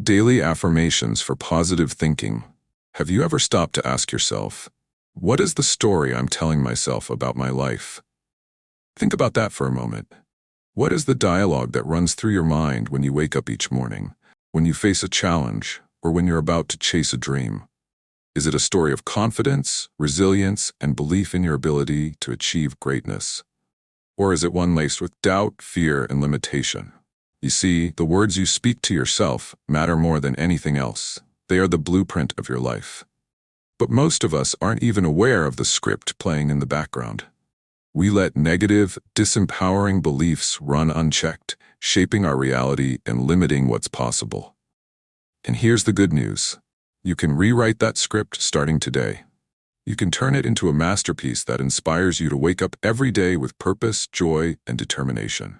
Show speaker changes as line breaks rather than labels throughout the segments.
Daily affirmations for positive thinking. Have you ever stopped to ask yourself, what is the story I'm telling myself about my life? Think about that for a moment. What is the dialogue that runs through your mind when you wake up each morning, when you face a challenge, or when you're about to chase a dream? Is it a story of confidence, resilience, and belief in your ability to achieve greatness? Or is it one laced with doubt, fear, and limitation? You see, the words you speak to yourself matter more than anything else. They are the blueprint of your life. But most of us aren't even aware of the script playing in the background. We let negative, disempowering beliefs run unchecked, shaping our reality and limiting what's possible. And here's the good news. You can rewrite that script starting today. You can turn it into a masterpiece that inspires you to wake up every day with purpose, joy, and determination.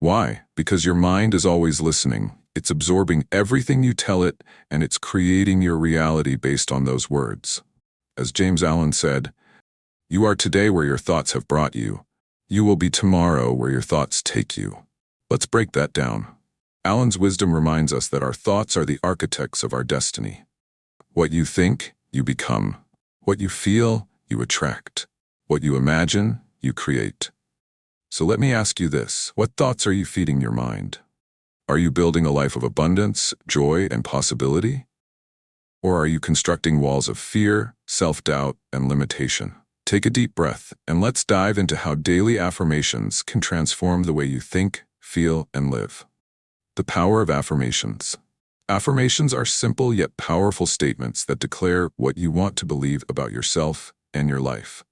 Why? Because your mind is always listening. It's absorbing everything you tell it, and it's creating your reality based on those words. As James Allen said, "You are today where your thoughts have brought you. You will be tomorrow where your thoughts take you." Let's break that down. Allen's wisdom reminds us that our thoughts are the architects of our destiny. What you think, you become. What you feel, you attract. What you imagine, you create. So let me ask you this. What thoughts are you feeding your mind? Are you building a life of abundance, joy, and possibility? Or are you constructing walls of fear, self-doubt, and limitation? Take a deep breath, and let's dive into how daily affirmations can transform the way you think, feel, and live. The power of affirmations. Affirmations are simple yet powerful statements that declare what you want to believe about yourself and your life.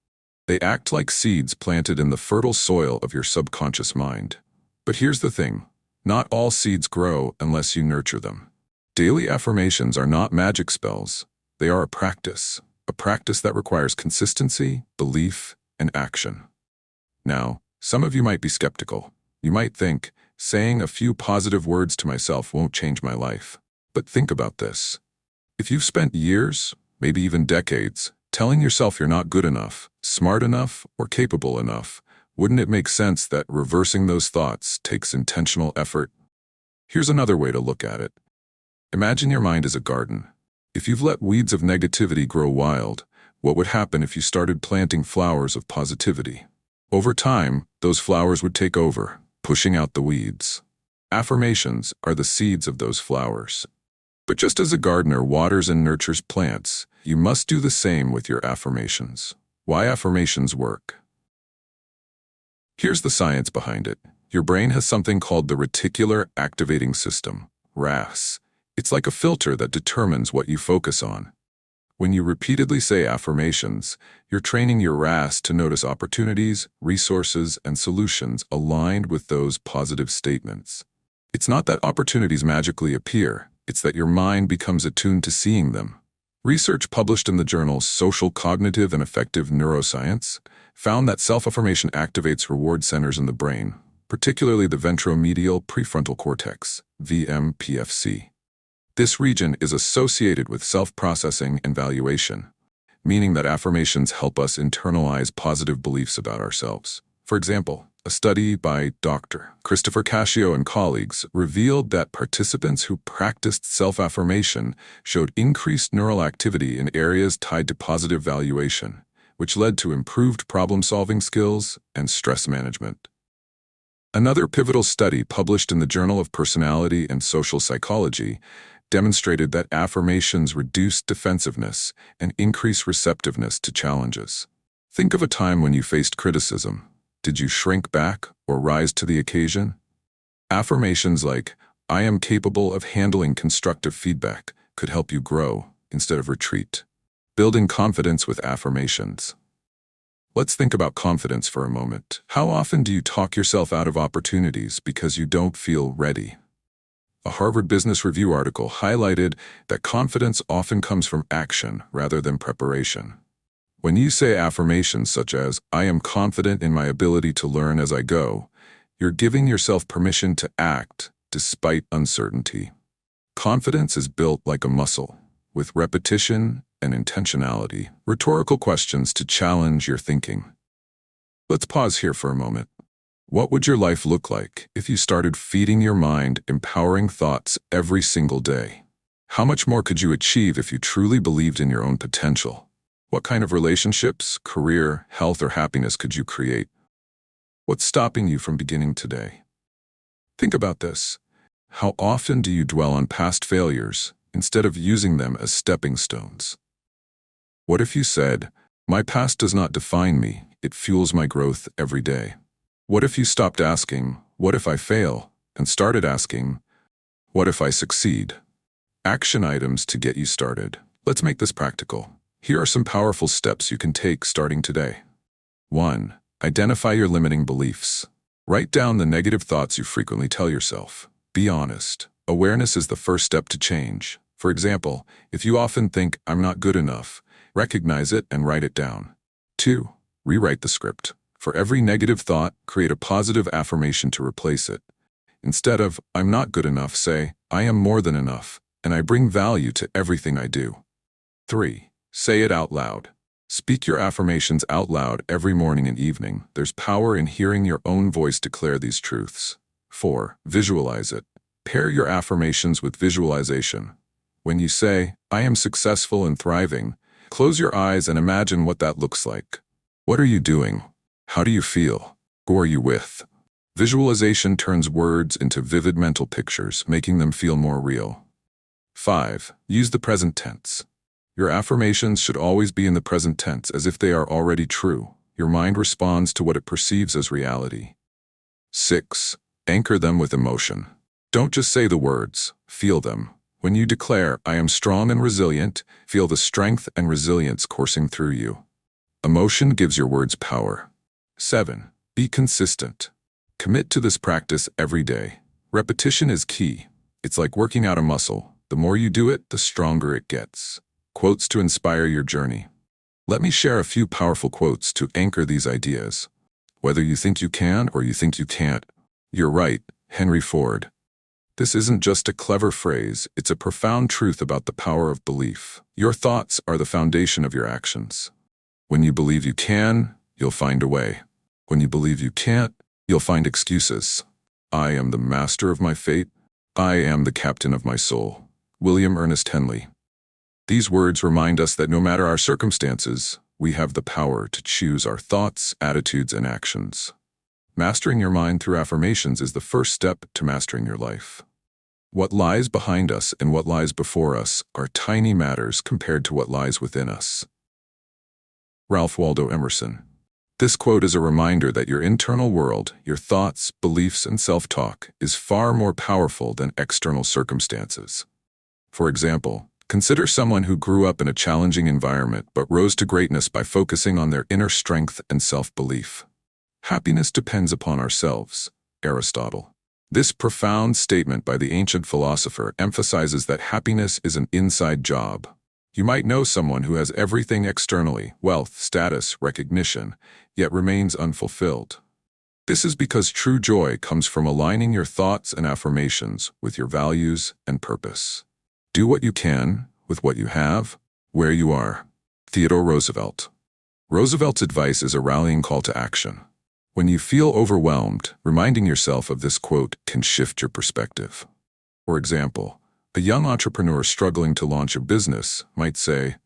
They act like seeds planted in the fertile soil of your subconscious mind. But here's the thing. Not all seeds grow unless you nurture them. Daily affirmations are not magic spells. They are a practice that requires consistency, belief, and action. Now, some of you might be skeptical. You might think, saying a few positive words to myself won't change my life. But think about this. If you've spent years, maybe even decades, telling yourself you're not good enough, smart enough, or capable enough, wouldn't it make sense that reversing those thoughts takes intentional effort? Here's another way to look at it. Imagine your mind is a garden. If you've let weeds of negativity grow wild, what would happen if you started planting flowers of positivity? Over time, those flowers would take over, pushing out the weeds. Affirmations are the seeds of those flowers. But just as a gardener waters and nurtures plants, you must do the same with your affirmations. Why affirmations work? Here's the science behind it. Your brain has something called the Reticular Activating System, RAS. It's like a filter that determines what you focus on. When you repeatedly say affirmations, you're training your RAS to notice opportunities, resources, and solutions aligned with those positive statements. It's not that opportunities magically appear. It's that your mind becomes attuned to seeing them. Research published in the journal Social Cognitive and Affective Neuroscience found that self-affirmation activates reward centers in the brain, particularly the ventromedial prefrontal cortex, VMPFC. This region is associated with self-processing and valuation, meaning that affirmations help us internalize positive beliefs about ourselves. For example, a study by Dr. Christopher Cascio and colleagues revealed that participants who practiced self-affirmation showed increased neural activity in areas tied to positive valuation, which led to improved problem-solving skills and stress management. Another pivotal study published in the Journal of Personality and Social Psychology demonstrated that affirmations reduce defensiveness and increase receptiveness to challenges. Think of a time when you faced criticism. Did you shrink back or rise to the occasion? Affirmations like, "I am capable of handling constructive feedback," could help you grow instead of retreat. Building confidence with affirmations. Let's think about confidence for a moment. How often do you talk yourself out of opportunities because you don't feel ready? A Harvard Business Review article highlighted that confidence often comes from action rather than preparation. When you say affirmations such as, "I am confident in my ability to learn as I go," you're giving yourself permission to act despite uncertainty. Confidence is built like a muscle, with repetition and intentionality. Rhetorical questions to challenge your thinking. Let's pause here for a moment. What would your life look like if you started feeding your mind empowering thoughts every single day? How much more could you achieve if you truly believed in your own potential? What kind of relationships, career, health, or happiness could you create? What's stopping you from beginning today? Think about this. How often do you dwell on past failures instead of using them as stepping stones? What if you said, "My past does not define me, it fuels my growth every day"? What if you stopped asking, "What if I fail?" and started asking, "What if I succeed?" Action items to get you started. Let's make this practical. Here are some powerful steps you can take starting today. 1. Identify your limiting beliefs. Write down the negative thoughts you frequently tell yourself. Be honest. Awareness is the first step to change. For example, if you often think, "I'm not good enough," recognize it and write it down. 2. Rewrite the script. For every negative thought, create a positive affirmation to replace it. Instead of, "I'm not good enough," say, "I am more than enough, and I bring value to everything I do." 3. Say it out loud. Speak your affirmations out loud every morning and evening. There's power in hearing your own voice declare these truths. 4. Visualize it. Pair your affirmations with visualization. When you say, "I am successful and thriving," close your eyes and imagine what that looks like. What are you doing? How do you feel? Who are you with? Visualization turns words into vivid mental pictures, making them feel more real. 5. Use the present tense. Your affirmations should always be in the present tense, as if they are already true. Your mind responds to what it perceives as reality. 6. Anchor them with emotion. Don't just say the words, feel them. When you declare, "I am strong and resilient," feel the strength and resilience coursing through you. Emotion gives your words power. 7. Be consistent. Commit to this practice every day. Repetition is key. It's like working out a muscle. The more you do it, the stronger it gets. Quotes to inspire your journey. Let me share a few powerful quotes to anchor these ideas. Whether you think you can or you think you can't, you're right, Henry Ford. This isn't just a clever phrase, it's a profound truth about the power of belief. Your thoughts are the foundation of your actions. When you believe you can, you'll find a way. When you believe you can't, you'll find excuses. I am the master of my fate. I am the captain of my soul. William Ernest Henley. These words remind us that no matter our circumstances, we have the power to choose our thoughts, attitudes, and actions. Mastering your mind through affirmations is the first step to mastering your life. What lies behind us and what lies before us are tiny matters compared to what lies within us. Ralph Waldo Emerson. This quote is a reminder that your internal world, your thoughts, beliefs, and self-talk is far more powerful than external circumstances. For example, consider someone who grew up in a challenging environment but rose to greatness by focusing on their inner strength and self-belief. Happiness depends upon ourselves, Aristotle. This profound statement by the ancient philosopher emphasizes that happiness is an inside job. You might know someone who has everything externally, wealth, status, recognition, yet remains unfulfilled. This is because true joy comes from aligning your thoughts and affirmations with your values and purpose. Do what you can with what you have, where you are. Theodore Roosevelt. Roosevelt's advice is a rallying call to action. When you feel overwhelmed, reminding yourself of this quote can shift your perspective. For example, a young entrepreneur struggling to launch a business might say,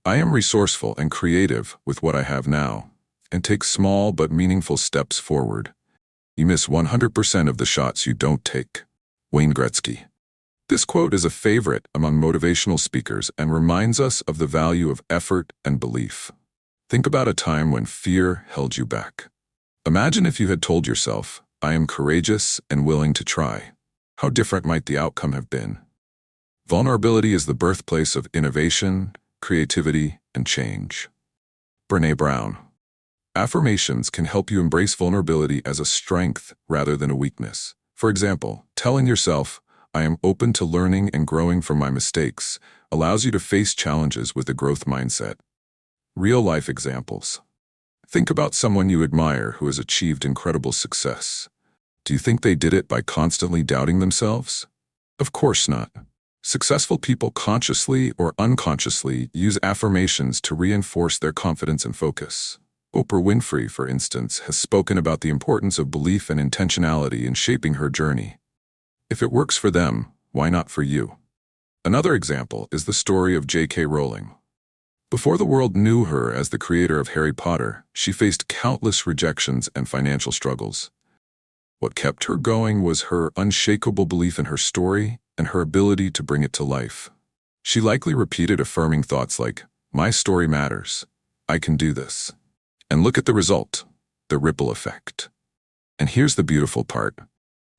"I am resourceful and creative with what I have now," and take small but meaningful steps forward. You miss 100% of the shots you don't take. Wayne Gretzky. This quote is a favorite among motivational speakers and reminds us of the value of effort and belief. Think about a time when fear held you back. Imagine if you had told yourself, "I am courageous and willing to try." How different might the outcome have been? Vulnerability is the birthplace of innovation, creativity, and change. Brené Brown. Affirmations can help you embrace vulnerability as a strength rather than a weakness. For example, telling yourself, "I am open to learning and growing from my mistakes," allows you to face challenges with a growth mindset. Real-life examples. Think about someone you admire who has achieved incredible success. Do you think they did it by constantly doubting themselves? Of course not. Successful people consciously or unconsciously use affirmations to reinforce their confidence and focus. Oprah Winfrey, for instance, has spoken about the importance of belief and intentionality in shaping her journey. If it works for them, why not for you? Another example is the story of J.K. Rowling. Before the world knew her as the creator of Harry Potter, she faced countless rejections and financial struggles. What kept her going was her unshakable belief in her story and her ability to bring it to life. She likely repeated affirming thoughts like, "My story matters. I can do this." And look at the result, the ripple effect. And here's the beautiful part.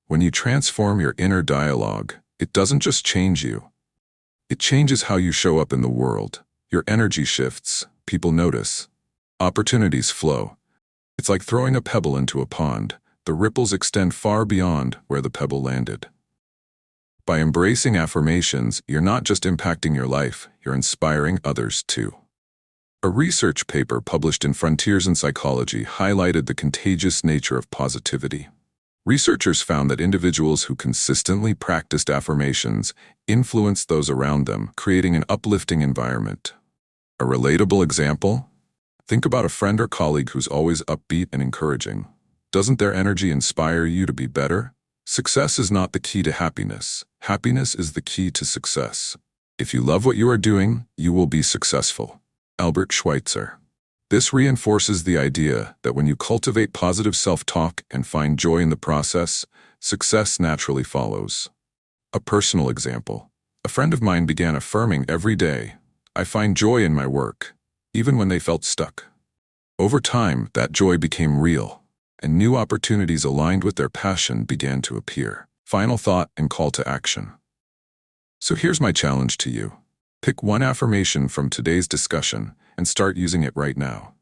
When you transform your inner dialogue, it doesn't just change you. It changes how you show up in the world. Your energy shifts, people notice, opportunities flow. It's like throwing a pebble into a pond. The ripples extend far beyond where the pebble landed. By embracing affirmations, you're not just impacting your life, you're inspiring others too. A research paper published in Frontiers in Psychology highlighted the contagious nature of positivity. Researchers found that individuals who consistently practiced affirmations influenced those around them, creating an uplifting environment. A relatable example? Think about a friend or colleague who's always upbeat and encouraging. Doesn't their energy inspire you to be better? Success is not the key to happiness. Happiness is the key to success. If you love what you are doing, you will be successful. Albert Schweitzer. This reinforces the idea that when you cultivate positive self-talk and find joy in the process, success naturally follows. A personal example. A friend of mine began affirming every day, "I find joy in my work," even when they felt stuck. Over time, that joy became real, and new opportunities aligned with their passion began to appear. Final thought and call to action. So here's my challenge to you. Pick one affirmation from today's discussion and start using it right now.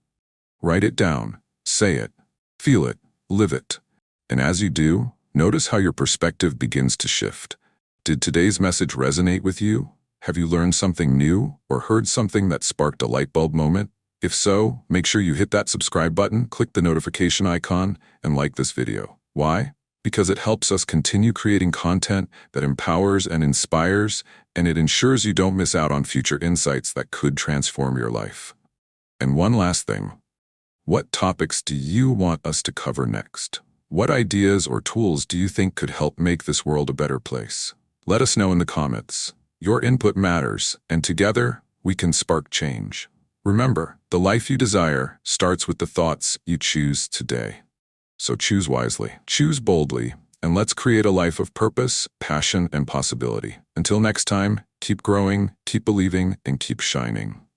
Write it down, say it, feel it, live it. And as you do, notice how your perspective begins to shift. Did today's message resonate with you? Have you learned something new or heard something that sparked a light bulb moment? If so, make sure you hit that subscribe button, click the notification icon, and like this video. Why? Because it helps us continue creating content that empowers and inspires, and it ensures you don't miss out on future insights that could transform your life. And one last thing. What topics do you want us to cover next? What ideas or tools do you think could help make this world a better place? Let us know in the comments. Your input matters, and together, we can spark change. Remember, the life you desire starts with the thoughts you choose today. So choose wisely, choose boldly, and let's create a life of purpose, passion, and possibility. Until next time, keep growing, keep believing, and keep shining.